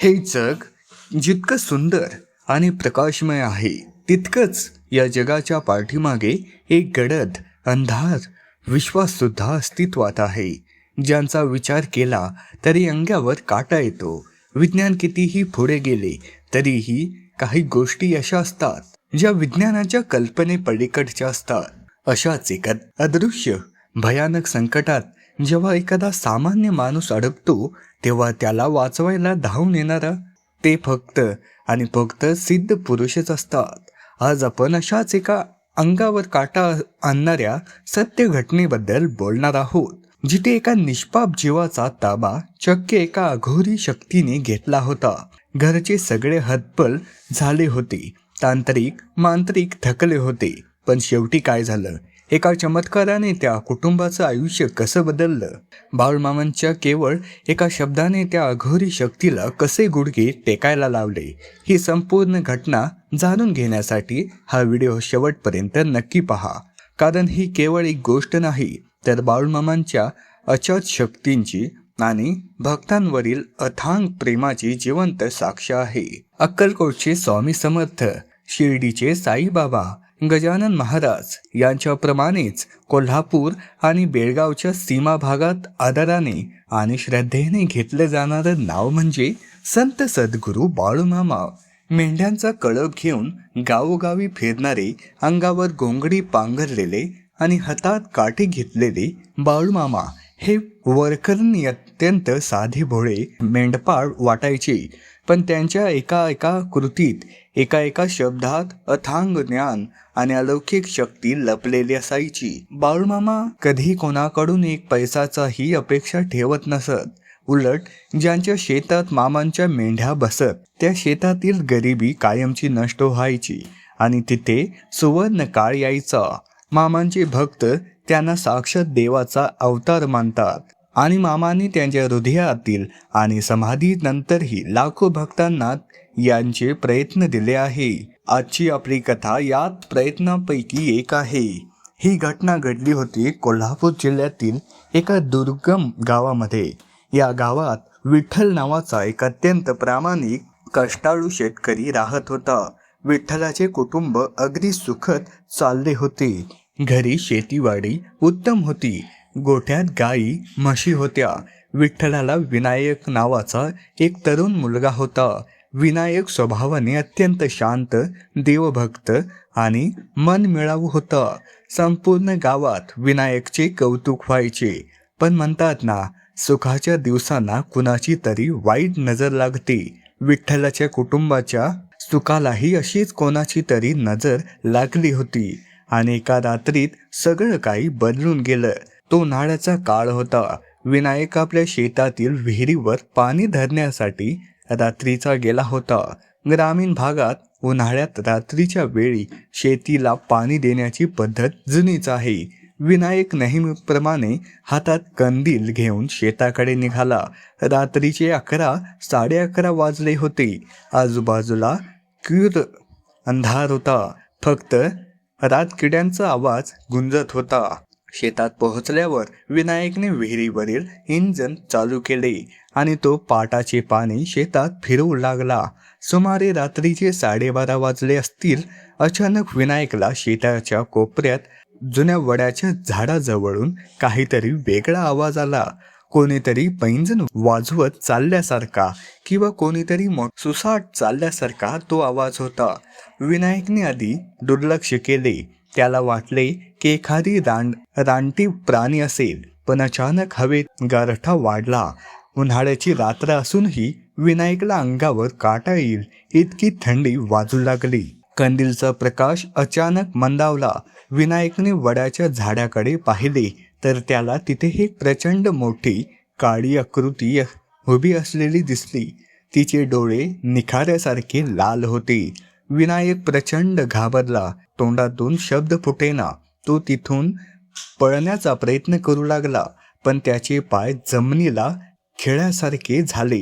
हे जग जितकं सुंदर आणि प्रकाशमय आहे, तितकंच या जगाच्या पाठीमागे एक गडद अंधार विश्वाससुद्धा अस्तित्वात आहे, ज्यांचा विचार केला तरी अंगावर काटा येतो. विज्ञान कितीही पुढे गेले तरीही काही गोष्टी अशा असतात ज्या विज्ञानाच्या कल्पनेपलीकडच्या असतात. अशाच एका अदृश्य भयानक संकटात जेव्हा एखादा सामान्य माणूस अडकतो, तेव्हा त्याला वाचवायला धावून येणारा ते फक्त आणि फक्त सिद्ध पुरुषच असतात. आज आपण अशाच एका अंगावर काटा आणणाऱ्या सत्य घटनेबद्दल बोलणार आहोत, जिथे एका निष्पाप जीवाचा ताबा चक्क एका अघोरी शक्तीने घेतला होता. घरचे सगळे हतबल झाले होते, तांत्रिक मांत्रिक थकले होते, पण शेवटी काय झालं? एका चमत्काराने त्या कुटुंबाचं आयुष्य कसं बदललं? बाळूमामांच्या केवळ एका शब्दाने त्या अघोरी शक्तीला कसे गुडघे टेकायला लावले? ही संपूर्ण घटना जाणून घेण्यासाठी हा व्हिडिओ शेवटपर्यंत नक्की पहा, कारण ही केवळ एक गोष्ट नाही, तर बाळूमामांच्या अचाट शक्तींची आणि भक्तांवरील अथांग प्रेमाची जिवंत साक्ष आहे. अक्कलकोटचे स्वामी समर्थ, शिर्डीचे साईबाबा, गजानन महाराज यांच्याप्रमाणेच कोल्हापूर आणि बेळगावच्या सीमा भागात आदराने आणि श्रद्धेने घेतलं जाणारं नाव म्हणजे संत सद्गुरू बाळूमामा. मेंढ्यांचा कळप घेऊन गावोगावी फिरणारे, अंगावर गोंगडी पांघरलेले आणि हातात काठी घेतलेले बाळूमामा हे वरकरणी अत्यंत साधे भोळे मेंढपाळ वाटायचे, पण त्यांच्या एका कृतीत, एका शब्दात अथांग ज्ञान आणि अलौकिक शक्ती लपलेली असायची. बाळूमामा कधी कोणाकडून एक पैसाचाही अपेक्षा ठेवत नसत. उलट ज्यांच्या शेतात मामांच्या मेंढ्या बसत, त्या शेतातील गरिबी कायमची नष्ट व्हायची आणि तिथे सुवर्ण काळ यायचा. मामांचे भक्त त्यांना साक्षात देवाचा अवतार मानतात आणि मामांनी त्यांच्या हृदयातील आणि समाधीनंतरही लाखो भक्तांना यांचे प्रयत्न दिले आहे. आजची आपली कथा यात प्रयत्नांपैकी एक आहे. ही घटना घडली होती कोल्हापूर जिल्ह्यातील एका दुर्गम गावामध्ये. या गावात विठ्ठल नावाचा एक अत्यंत प्रामाणिक कष्टाळू शेतकरी राहत होता. विठ्ठलाचे कुटुंब अगदी सुखद चालले होते. घरी शेतीवाडी उत्तम होती. गोठ्यात गाई म्हशी होत्या. विठ्ठलाला विनायक नावाचा एक तरुण मुलगा होता. विनायक स्वभावाने अत्यंत शांत, देवभक्त आणि मनमिळावू होता. संपूर्ण गावात विनायकचे कौतुक व्हायचे. पण म्हणतात ना, सुखाच्या दिवसांना कुणाची तरी वाईट नजर लागते. विठ्ठलाच्या कुटुंबाच्या सुखालाही अशीच कोणाची तरी नजर लागली होती आणि एका रात्रीत सगळं काही बदलून गेलं. तो उन्हाळ्याचा काळ होता. विनायक आपल्या शेतातील विहिरीवर पाणी धरण्यासाठी रात्रीचा गेला होता. ग्रामीण भागात उन्हाळ्यात रात्रीच्या वेळी शेतीला पाणी देण्याची पद्धत जुनीच आहे. विनायक नेहमीप्रमाणे हातात कंदील घेऊन शेताकडे निघाला. रात्रीचे 11-11:30 वाजले होते. आजूबाजूला क्यूर अंधार होता. फक्त रातकिड्यांचा आवाज गुंजत होता. शेतात पोहोचल्यावर विनायकने विहिरीवरील इंजन चालू केले आणि तो पाटाचे पाणी शेतात फिरवू लागला. सुमारे रात्रीचे 12:30 वाजले असतील. अचानक विनायकला शेताच्या कोपऱ्यात जुन्या वडाच्या झाडाजवळून काहीतरी वेगळा आवाज आला. कोणीतरी पैंजण वाजवत चालल्यासारखा किंवा कोणीतरी सुसाट चालल्यासारखा तो आवाज होता. विनायकने आधी दुर्लक्ष केले. त्याला वाटले की एखादी रानटी प्राणी असेल, पण अचानक हवेत गारठा वाढला. उन्हाळ्याची रात्र असूनही विनायकला अंगावर काटा येईल इतकी थंडी वाजू लागली. कंदीलचा प्रकाश अचानक मंदावला. विनायकने वडाच्या झाडाकडे पाहिले तर त्याला तिथे एक प्रचंड मोठी काळी आकृती उभी असलेली दिसली. तिचे डोळे निखाऱ्यासारखे लाल होते. विनायक प्रचंड घाबरला. तोंडातून शब्द फुटेना. तो तिथून पळण्याचा प्रयत्न करू लागला, पण त्याचे पाय जमिनीला खिळ्यासारखे झाले.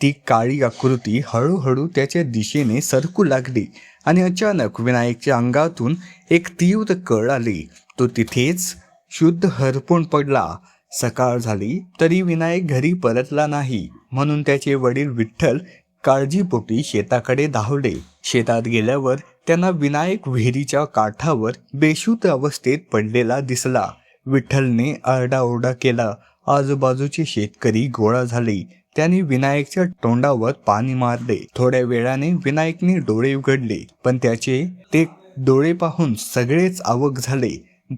ती काळी आकृती हळूहळू त्याच्या दिशेने सरकू लागली आणि अचानक विनायकच्या अंगातून एक तीव्र कळ आली. तो तिथेच शुद्ध हरपून पडला. सकाळ झाली तरी विनायक घरी परतला नाही, म्हणून त्याचे वडील विठ्ठल काळजीपोटी शेताकडे धावले. शेतात गेल्यावर त्यांना विनायक विहिरीच्या काठावर बेशुद्ध अवस्थेत पडलेला दिसला. विठ्ठलने आरडाओरडा केला. आजूबाजूचे शेतकरी गोळा झाले. त्यांनी विनायकच्या तोंडावर पाणी मारले. थोड्या वेळाने विनायकने डोळे उघडले, पण त्याचे ते डोळे पाहून सगळेच अवाक झाले.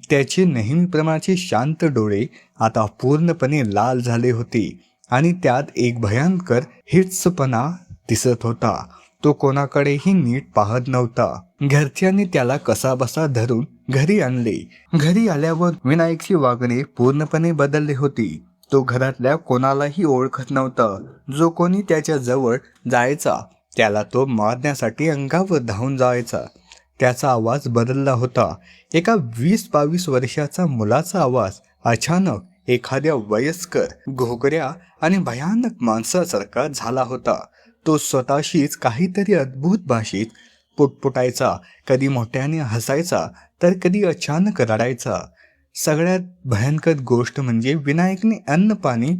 त्याचे नेहमीप्रमाणे शांत डोळे आता पूर्णपणे लाल झाले होते आणि त्यात एक भयंकर हिंस्रपणा दिसत होता. तो कोणाकडेही नीट पाहत नव्हता. घरच्यांनी त्याला कसाबसा धरून घरी आणले. घरी आल्यावर विनायकची वागणे पूर्णपणे बदलली होती. तो घरातल्या कोणालाही ओळखत नव्हता. जो कोणी त्याच्या जवळ जायचा त्याला तो मारण्यासाठी अंगावर धावून जायचा. त्याचा आवाज बदलला होता. एका 20-22 वर्षाचा मुलाचा आवाज अचानक एखाद्या वयस्कर, घोगऱ्या आणि भयानक माणसासारखा झाला होता. तो स्वतःशीच काहीतरी अद्भुत भाषेत पुटपुटायचा. कधी मोठ्याने हसायचा तर कधी अचानक रडायचा. सगळ्यात भयंकर गोष्ट म्हणजे विनायकने अन्न पाणी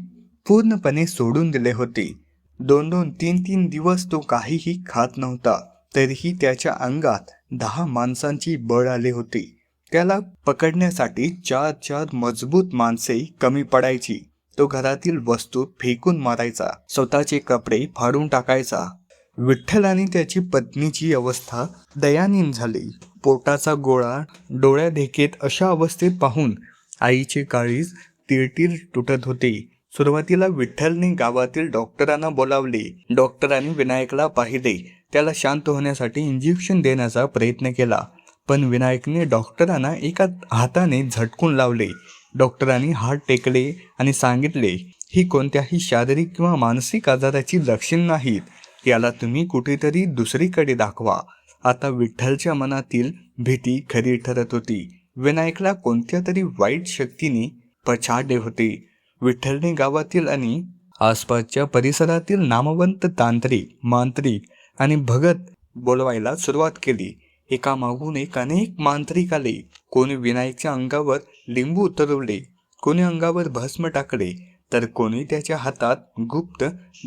पूर्णपणे सोडून दिले होते. 2-2, 3-3 दिवस तो काहीही खात नव्हता. तरीही त्याच्या अंगात 10 माणसांची बळ आले होते. त्याला पकडण्यासाठी 4-4 मजबूत माणसे कमी पडायची. तो घरातील वस्तू फेकून मारायचा. स्वतःचे कपडे फाडून टाकायचा. विठ्ठल आणि त्याची पत्नीची अवस्था दयानीय झाली. पोटाचा गोळा डोळ्यादेखेत अशा अवस्थेत पाहून आईचे काळीज तीळ तुटत होते. सुरुवातीला विठ्ठलने गावातील डॉक्टरांना बोलावले. डॉक्टरांनी विनायकला पाहिले. त्याला शांत होण्यासाठी इंजेक्शन देण्याचा प्रयत्न केला, पण विनायकने डॉक्टरांना एका हाताने झटकून लावले. डॉक्टरांनी हात टेकले आणि सांगितले, ही कोणत्याही शारीरिक किंवा मानसिक आजाराची लक्षणे नाहीत. याला तुम्ही कुठेतरी दुसरीकडे दाखवा. आता विठ्ठलच्या मनातील भीती खरी ठरत होती. विनायकला कोणत्या तरी वाईट शक्तीने पछाडले होते. विठ्ठलने गावातील आणि आसपासच्या परिसरातील नामवंत तांत्रिक, मांत्रिक आणि भगत बोलवायला सुरुवात केली. एकामागून एक अनेक मांत्रिक आले. कोणी विनायकच्या अंगावर लिंबू उतरवले, कोणी अंगावर भस्म टाकले, तर कोणी त्याच्या हातात गुप्त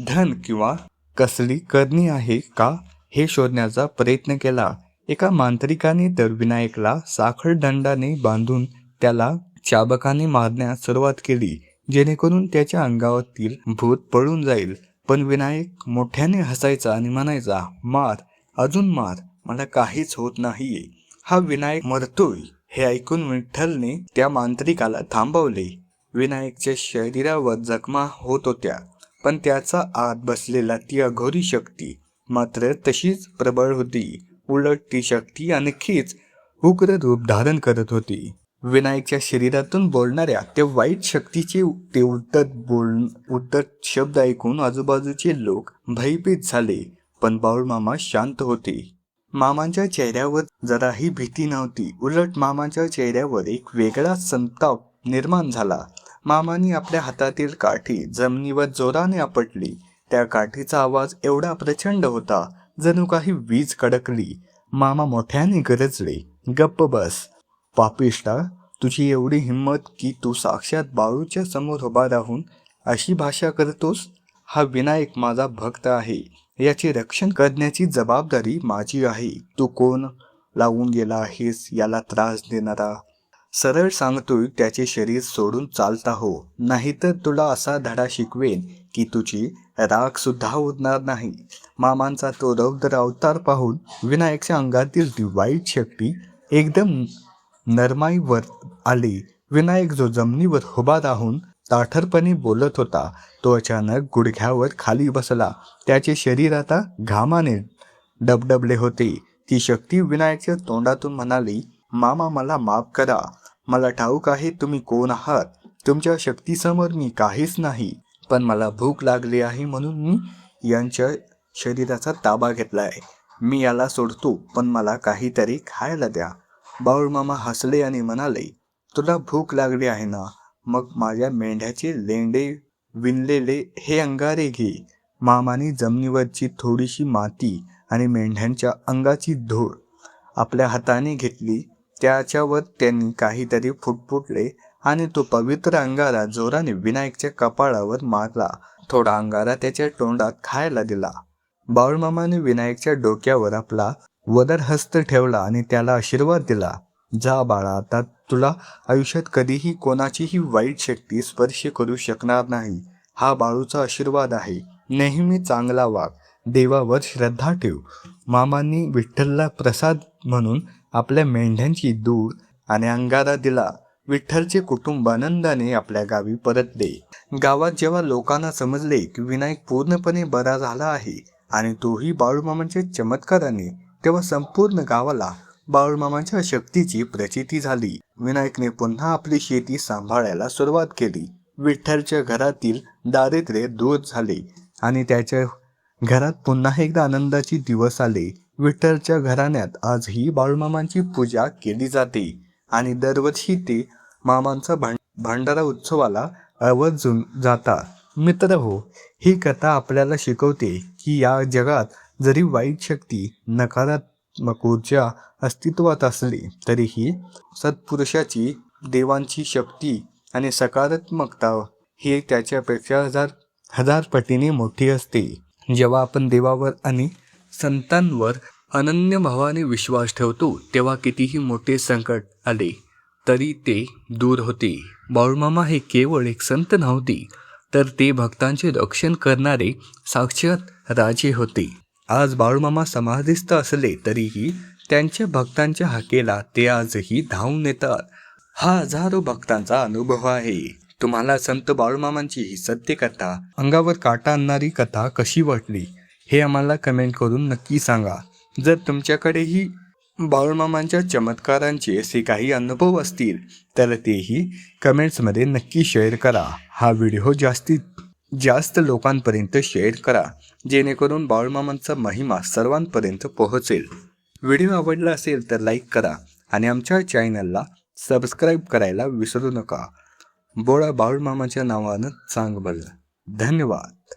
धन किंवा कसली करणी आहे का हे शोधण्याचा प्रयत्न केला. एका मांत्रिकाने तर विनायकला साखळदंडाने बांधून त्याला चाबकाने मारण्यास सुरुवात केली, जेणेकरून त्याच्या अंगावरील भूत पळून जाईल. पण विनायक मोठ्याने हसायचा आणि म्हणायचा, मार, अजून मार, मला काहीच होत नाहीये. हा विनायक मरतोय. हे ऐकून विठ्ठलने त्या मांत्रिकाला थांबवले. विनायकच्या शरीरावर जखमा होत होत्या, पण त्याचा आत बसलेला ती अघोरी शक्ती मात्र तशीच प्रबळ होती. उलट ती शक्ती आणखीच उग्र रूप धारण करत होती. विनायकच्या शरीरातून बोलणाऱ्या त्या वाईट शक्तीचे ते उद्धट शब्द ऐकून आजूबाजूचे लोक भयभीत झाले, पण बाळूमामा शांत होते. मामांच्या चेहऱ्यावर जराही भीती नव्हती. उलट मामाच्या चेहऱ्यावर एक वेगळाच संताप निर्माण झाला. मामांनी आपल्या हातातील काठी जमिनीवर जोराने आपटली. त्या काठीचा आवाज एवढा प्रचंड होता, जणू काही वीज कडकली. मामा मोठ्याने गरजले, गप्प बस पापिष्टा, तुझी एवढी हिंमत की तू साक्षात बाळूच्या समोर उभा राहून अशी भाषा करतोस. हा विनायक माझा भक्त आहे. याचे रक्षण करण्याची जबाबदारी माझी आहे. तू कोण लावून गेला आहेस याला त्रास देणारा? सरळ सांगतोय, त्याचे शरीर सोडून चालता हो, नाहीतर तुला असा धडा शिकवेन की तुझी राख सुद्धा उरणार नाही. मामांचा तो रौद्र अवतार पाहून विनायकच्या अंगातील ती वाईट शक्ती एकदम नरमाईवर आली. विनायक जो जमिनीवर उभा राहून ताठरपणे बोलत होता, तो अचानक गुडघ्यावर खाली बसला. त्याचे शरीर आता घामाने डबडबले होते. ती शक्ती विनायकच्या तोंडातून म्हणाली, मामा मला माफ करा. मला ठाऊक आहे तुम्ही कोण आहात. तुमच्या शक्तीसमोर मी काहीच नाही. पण मला भूक लागली आहे म्हणून मी यांच्या शरीराचा ताबा घेतलाय. मी याला सोडतो, पण मला काहीतरी खायला द्या. बाळूमामा हसले आणि म्हणाले, तुला भूक लागली आहे ना, मग माझ्या मेंढ्याचे लेंडे विणलेले हे अंगारे घे. मामाने जमिनीवरची थोडीशी माती आणि मेंढ्यांच्या अंगाची धूळ आपल्या हाताने घेतली. त्याच्यावर त्यांनी काहीतरी फुटफुटले आणि तो पवित्र अंगारा जोराने विनायकच्या कपाळावर मारला. थोडा अंगारा त्याच्या तोंडात खायला दिला. बाळूमामाने विनायकच्या डोक्यावर आपला वदर हस्त ठेवला आणि त्याला आशीर्वाद दिला. जा बाळा, आता तुला आयुष्यात कधीही कोणाचीही वाईट शक्ती स्पर्श करू शकणार नाही. हा बाळूचा आशीर्वाद आहे. नेहमी चांगला वाग, देवावर श्रद्धा ठेव. मामांनी विठ्ठलला प्रसाद म्हणून आपल्या मेंढ्यांची दूध आणि अंगारा दिला. विठ्ठलचे कुटुंब आनंदाने आपल्या गावी परतले. गावात जेव्हा लोकांना समजले की विनायक पूर्णपणे बरा झाला आहे आणि तोही बाळूमामांच्या चमत्काराने, तेव्हा संपूर्ण गावाला बाळूमामांच्या शक्तीची प्रचिती झाली. विनायकने पुन्हा आपली शेती सांभाळायला सुरुवात केली. विठ्ठलच्या घरातील दारिद्र्य दूर झाले आणि त्याच्या घरात पुन्हा एकदा आनंदाचे दिवस आले. विठ्ठलच्या घराण्यात आजही बाळूमामांची पूजा केली जाते आणि दरवर्षी ते मामांचा भंडारा उत्सवाला आवर्जून जातात. मित्रहो, ही कथा आपल्याला शिकवते की या जगात जरी वाईट शक्ती, नकारात्मक ऊर्जा अस्तित्वात असली तरीही सत्पुरुषाची, देवांची शक्ती आणि सकारात्मकता ही त्याच्यापेक्षा हजार पटीने मोठी असते. जेव्हा आपण देवावर आणि संतांवर अनन्य भावाने विश्वास ठेवतो तेव्हा कितीही मोठे संकट आले तरी ते दूर होते. बाळूमामा हे केवळ एक संत नव्हते, तर ते भक्तांचे रक्षण करणारे साक्षात राजे होते. आज बाळूमामा समाधीस्थ असले तरीही त्यांच्या भक्तांच्या हाकेला ते आजही धावून येतात. हा हजारो भक्तांचा अनुभव आहे. तुम्हाला संत बाळूमामांची ही सत्य कथा, अंगावर काटा आणणारी कथा कशी वाटली हे आम्हाला कमेंट करून नक्की सांगा. जर तुमच्याकडेही बाळूमामांच्या चमत्कारांचे असे काही अनुभव असतील तर तेही कमेंट्समध्ये नक्की शेअर करा. हा व्हिडिओ जास्तीत जास्त लोकांपर्यंत शेअर करा, जेणेकरून बाळूमामांचा महिमा सर्वांपर्यंत पोहोचेल. व्हिडिओ आवडला असेल तर लाईक करा आणि आमच्या चॅनलला सबस्क्राईब करायला विसरू नका. बोळा बाळूमामाच्या नावानं चांग भलं. धन्यवाद.